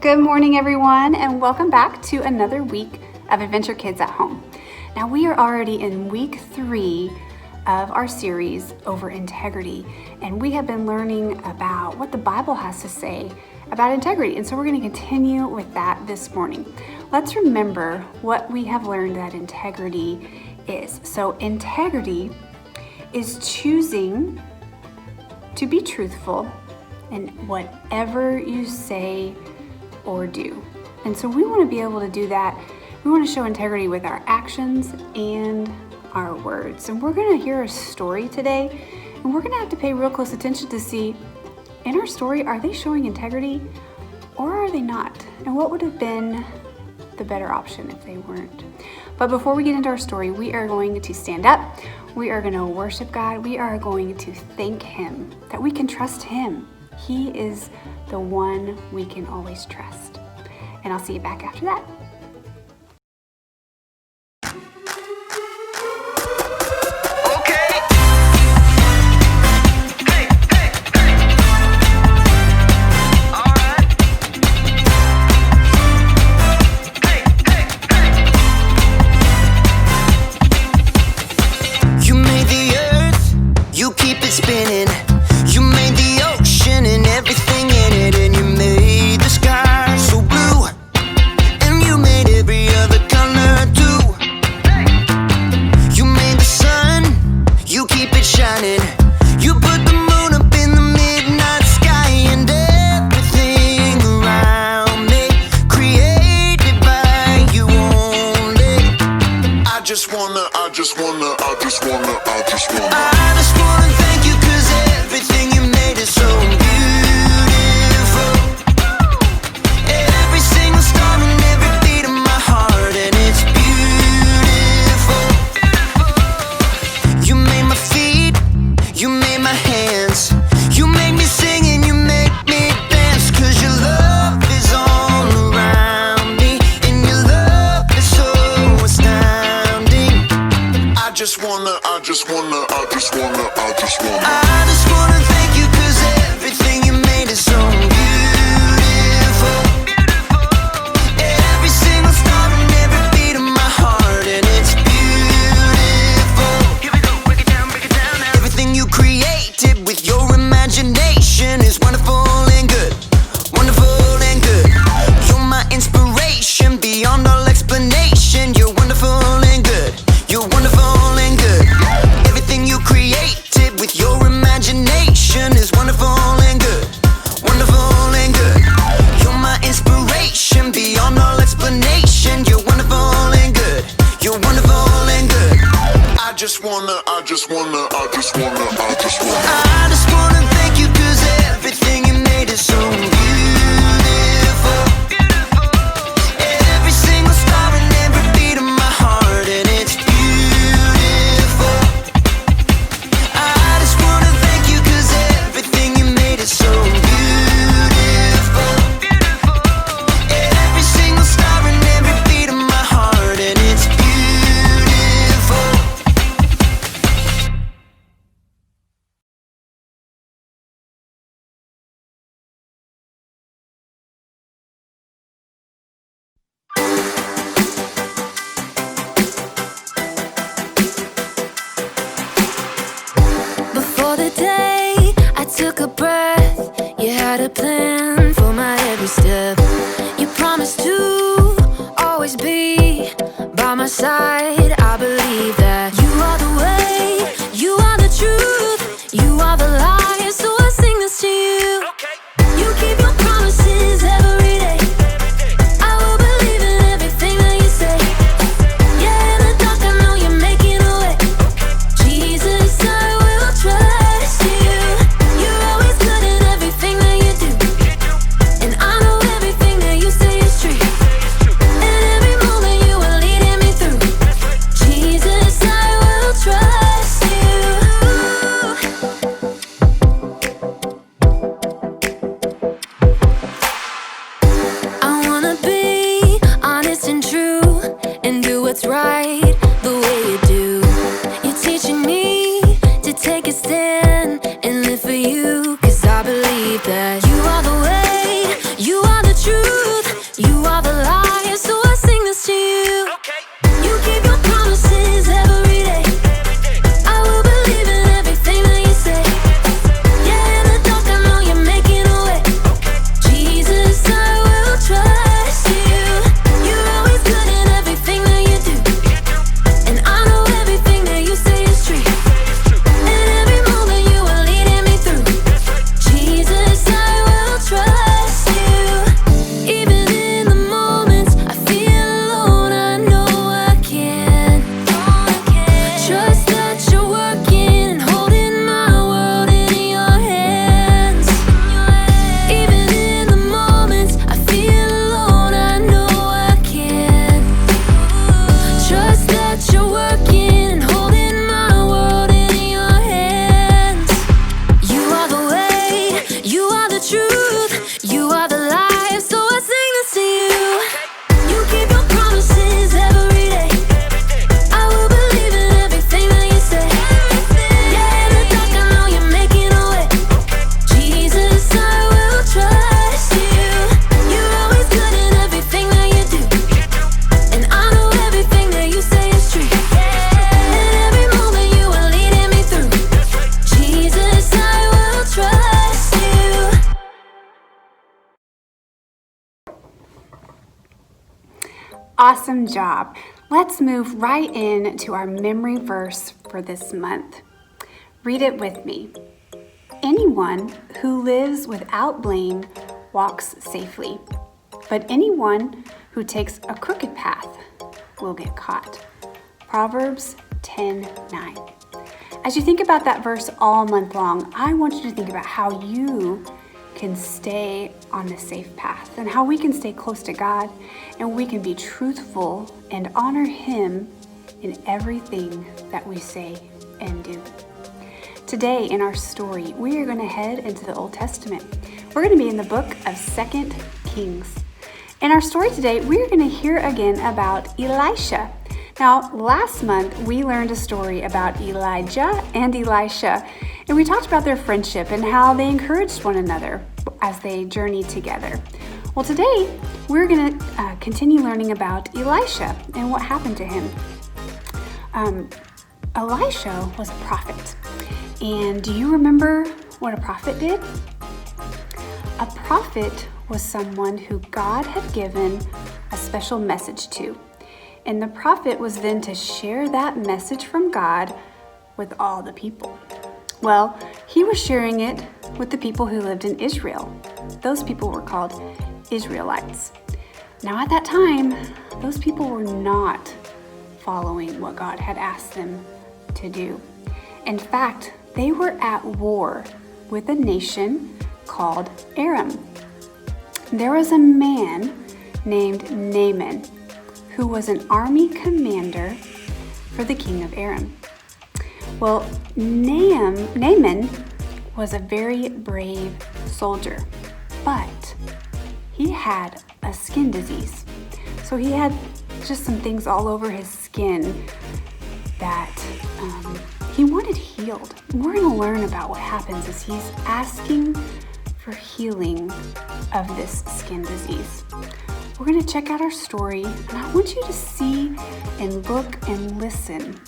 Good morning, everyone, and welcome back to another week of Adventure Kids at Home. Now, we are already in week 3 of our series over integrity, and we have been learning about what the Bible has to say about integrity, and so we're going to continue with that this morning. Let's remember what we have learned that integrity is. So integrity is choosing to be truthful in whatever you say or do. And so we want to be able to do that. We want to show integrity with our actions and our words. And we're going to hear a story today, and we're going to have to pay real close attention to see in our story, are they showing integrity or are they not? And what would have been the better option if they weren't? But before we get into our story, we are going to stand up. We are going to worship God. We are going to thank Him that we can trust Him. He is the one we can always trust. And I'll see you back after that. Jesus, I Awesome job. Let's move right into our memory verse for this month. Read it with me. Anyone who lives without blame walks safely, but anyone who takes a crooked path will get caught. Proverbs 10:9. As you think about that verse all month long, I want you to think about how you can stay on the safe path and how we can stay close to God and we can be truthful and honor Him in everything that we say and do. Today in our story, we are going to head into the Old Testament. We're going to be in the book of 2 Kings. In our story today, we're going to hear again about Elisha. Now, last month, we learned a story about Elijah and Elisha, and we talked about their friendship and how they encouraged one another as they journeyed together. Well, today, we're going to continue learning about Elisha and what happened to him. Elisha was a prophet, and do you remember what a prophet did? A prophet was someone who God had given a special message to. And the prophet was then to share that message from God with all the people. Well, he was sharing it with the people who lived in Israel. Those people were called Israelites. Now at that time, those people were not following what God had asked them to do. In fact, they were at war with a nation called Aram. There was a man named Naaman, who was an army commander for the king of Aram. Well, Naaman was a very brave soldier, but he had a skin disease. So he had just some things all over his skin that he wanted healed. We're going to learn about what happens as he's asking for healing of this skin disease. We're going to check out our story, and I want you to see and look and listen.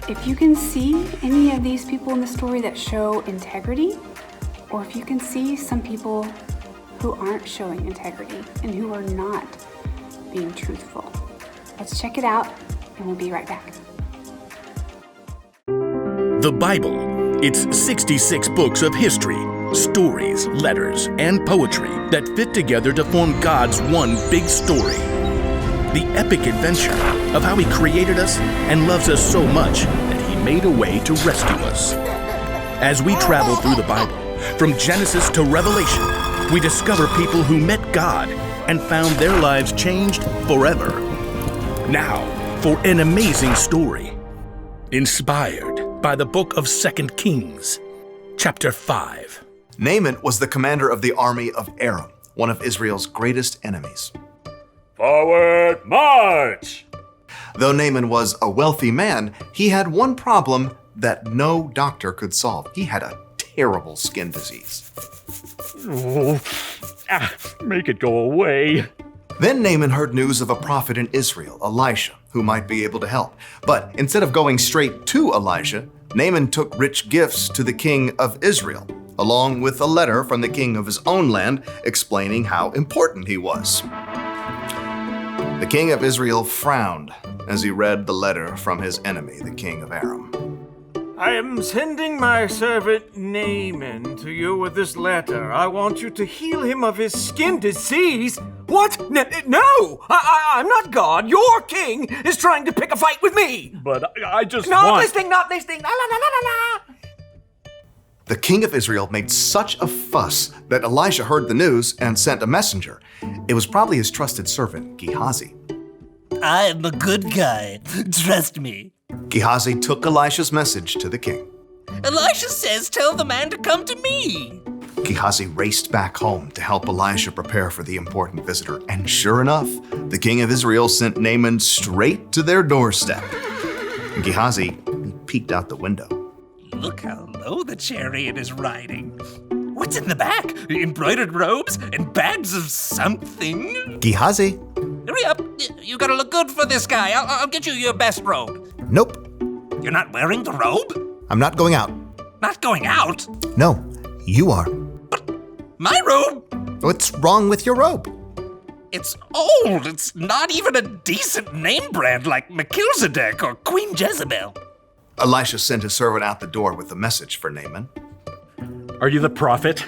If you can see any of these people in the story that show integrity, or if you can see some people who aren't showing integrity and who are not being truthful. Let's check it out, and we'll be right back. The Bible. It's 66 books of history, stories, letters, and poetry that fit together to form God's one big story. The epic adventure of how He created us and loves us so much that He made a way to rescue us. As we travel through the Bible, from Genesis to Revelation, we discover people who met God and found their lives changed forever. Now, for an amazing story, inspired by the book of 2 Kings, chapter 5. Naaman was the commander of the army of Aram, one of Israel's greatest enemies. Forward march! Though Naaman was a wealthy man, he had one problem that no doctor could solve. He had a terrible skin disease. Make it go away. Then Naaman heard news of a prophet in Israel, Elisha, who might be able to help. But instead of going straight to Elisha, Naaman took rich gifts to the king of Israel, along with a letter from the king of his own land explaining how important he was. The king of Israel frowned as he read the letter from his enemy, the king of Aram. I am sending my servant Naaman to you with this letter. I want you to heal him of his skin disease. What? No! I'm not God. Your king is trying to pick a fight with me. But I just Not listening. La, la, la, la. The king of Israel made such a fuss that Elisha heard the news and sent a messenger. It was probably his trusted servant, Gehazi. I'm a good guy. Trust me. Gehazi took Elisha's message to the king. Elisha says tell the man to come to me. Gehazi raced back home to help Elisha prepare for the important visitor. And sure enough, the king of Israel sent Naaman straight to their doorstep. Gehazi peeked out the window. Look how low the chariot is riding. What's in the back? Embroidered robes and bags of something? Gehazi? Hurry up. You gotta look good for this guy. I'll get you your best robe. Nope. You're not wearing the robe? I'm not going out. Not going out? No, you are. My robe? What's wrong with your robe? It's old. It's not even a decent name brand like Melchizedek or Queen Jezebel. Elisha sent his servant out the door with a message for Naaman. Are you the prophet?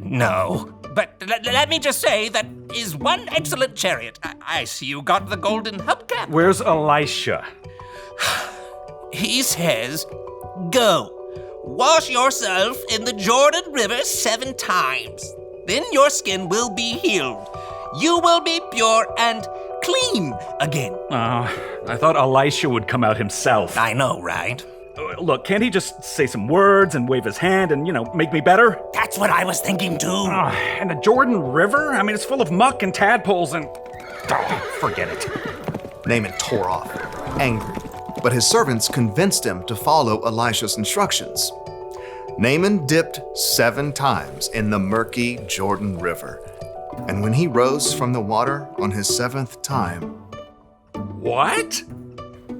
No. But let me just say that is one excellent chariot. I see you got the golden hubcap. Where's Elisha? He says, go, wash yourself in the Jordan River 7 times. Then your skin will be healed. You will be pure and clean again. I thought Elisha would come out himself. I know, right? Look, can't he just say some words and wave his hand and, make me better? That's what I was thinking too. And the Jordan River? I mean, it's full of muck and tadpoles and... forget it. Naaman tore off, angry, but his servants convinced him to follow Elisha's instructions. Naaman dipped 7 times in the murky Jordan River, and when he rose from the water on his 7th time, What?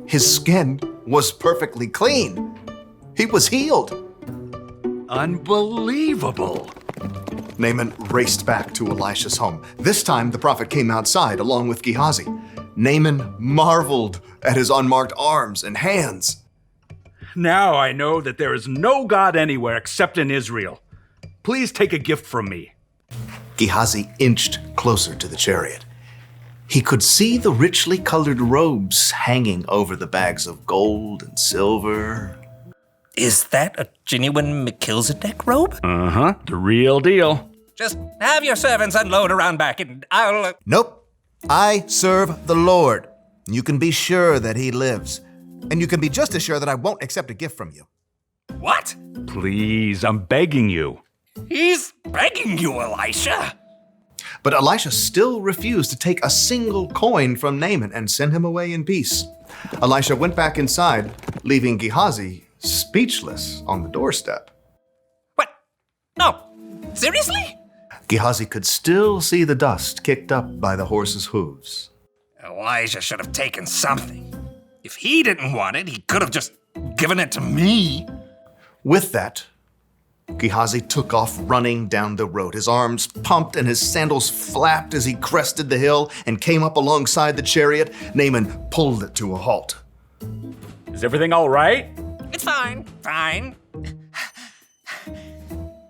his skin was perfectly clean. He was healed. Unbelievable. Naaman raced back to Elisha's home. This time, the prophet came outside along with Gehazi. Naaman marveled at his unmarked arms and hands. Now I know that there is no God anywhere except in Israel. Please take a gift from me. Gehazi inched closer to the chariot. He could see the richly colored robes hanging over the bags of gold and silver. Is that a genuine Melchizedek robe? Uh-huh, the real deal. Just have your servants unload around back and I'll... Nope. I serve the Lord. You can be sure that he lives. And you can be just as sure that I won't accept a gift from you. What? Please, I'm begging you. He's begging you, Elisha. But Elisha still refused to take a single coin from Naaman and send him away in peace. Elisha went back inside, leaving Gehazi speechless on the doorstep. What? No. Seriously? Gehazi could still see the dust kicked up by the horse's hooves. Elijah should have taken something. If he didn't want it, he could have just given it to me. With that, Gehazi took off running down the road. His arms pumped and his sandals flapped as he crested the hill and came up alongside the chariot. Naaman pulled it to a halt. Is everything all right? It's fine.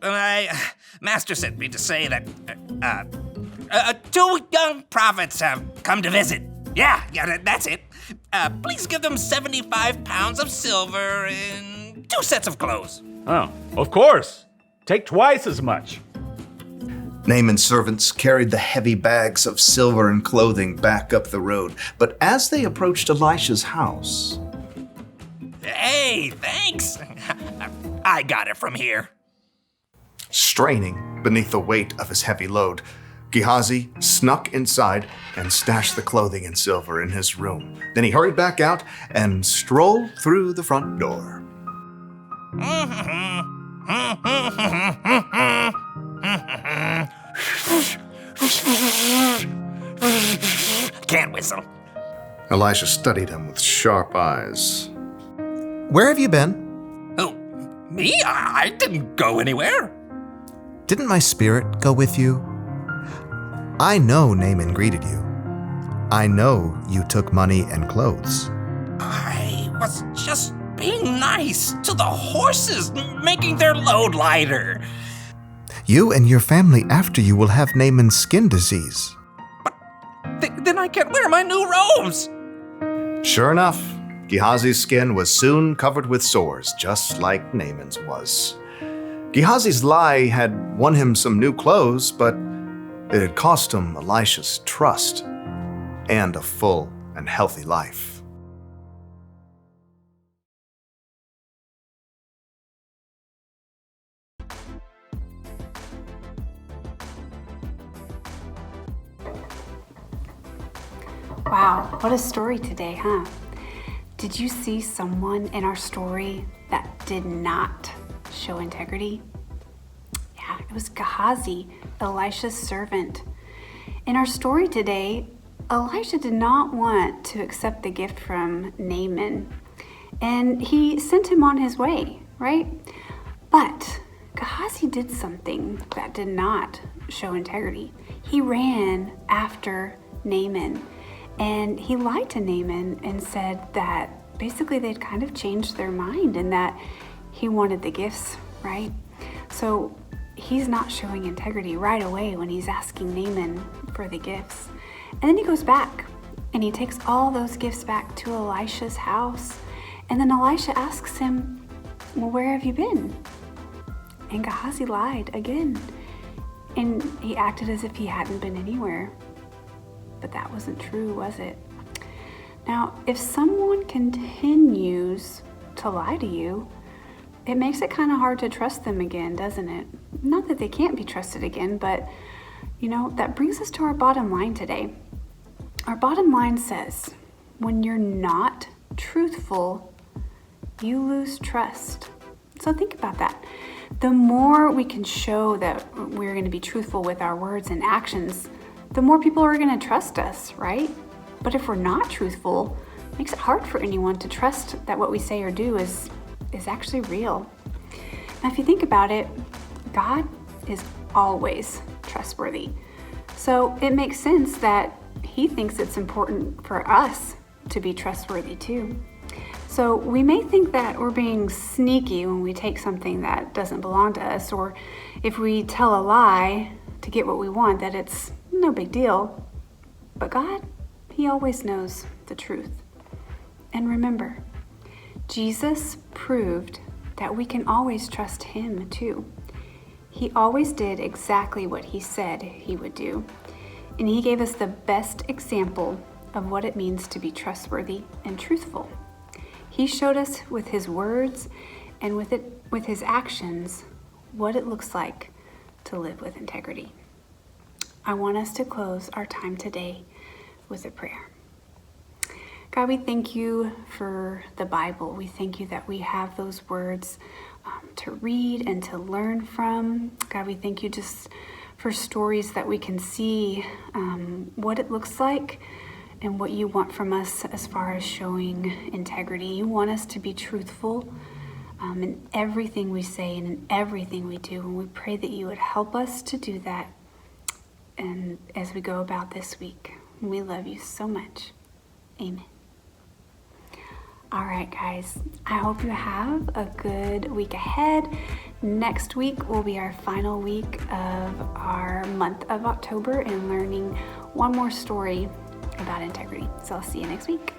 My master sent me to say that 2 young prophets have come to visit. Yeah, that's it. Please give them 75 pounds of silver and 2 sets of clothes. Oh, of course. Take twice as much. Naaman's servants carried the heavy bags of silver and clothing back up the road. But as they approached Elisha's house... Hey, thanks. I got it from here. Straining beneath the weight of his heavy load, Gehazi snuck inside and stashed the clothing and silver in his room. Then he hurried back out and strolled through the front door. Can't whistle. Elisha studied him with sharp eyes. Where have you been? Oh, me? I didn't go anywhere. Didn't my spirit go with you? I know Naaman greeted you. I know you took money and clothes. I was just being nice to the horses, making their load lighter. You and your family after you will have Naaman's skin disease. But then I can't wear my new robes. Sure enough, Gehazi's skin was soon covered with sores, just like Naaman's was. Gehazi's lie had won him some new clothes, but it had cost him Elisha's trust and a full and healthy life. Wow, what a story today, huh? Did you see someone in our story that did not show integrity? Yeah, it was Gehazi, Elisha's servant. In our story today, Elisha did not want to accept the gift from Naaman, and he sent him on his way, right? But Gehazi did something that did not show integrity. He ran after Naaman, and he lied to Naaman and said that basically they'd kind of changed their mind and that he wanted the gifts, right? So he's not showing integrity right away when he's asking Naaman for the gifts. And then he goes back and he takes all those gifts back to Elisha's house. And then Elisha asks him, well, where have you been? And Gehazi lied again. And he acted as if he hadn't been anywhere. But that wasn't true, was it? Now, if someone continues to lie to you, it makes it kind of hard to trust them again, doesn't it? Not that they can't be trusted again, but that brings us to our bottom line today. Our bottom line says, when you're not truthful, you lose trust. So think about that. The more we can show that we're going to be truthful with our words and actions, the more people are going to trust us, right? But if we're not truthful, it makes it hard for anyone to trust that what we say or do is actually real. Now, if you think about it, God is always trustworthy. So it makes sense that He thinks it's important for us to be trustworthy too. So we may think that we're being sneaky when we take something that doesn't belong to us, or if we tell a lie to get what we want, that it's no big deal. But God, He always knows the truth. And remember, Jesus proved that we can always trust Him too. He always did exactly what He said He would do. And He gave us the best example of what it means to be trustworthy and truthful. He showed us with His words and with His actions what it looks like to live with integrity. I want us to close our time today with a prayer. God, we thank You for the Bible. We thank You that we have those words to read and to learn from. God, we thank You just for stories that we can see what it looks like and what You want from us as far as showing integrity. You want us to be truthful in everything we say and in everything we do. And we pray that You would help us to do that and as we go about this week. We love You so much. Amen. All right, guys, I hope you have a good week ahead. Next week will be our final week of our month of October and learning one more story about integrity. So I'll see you next week.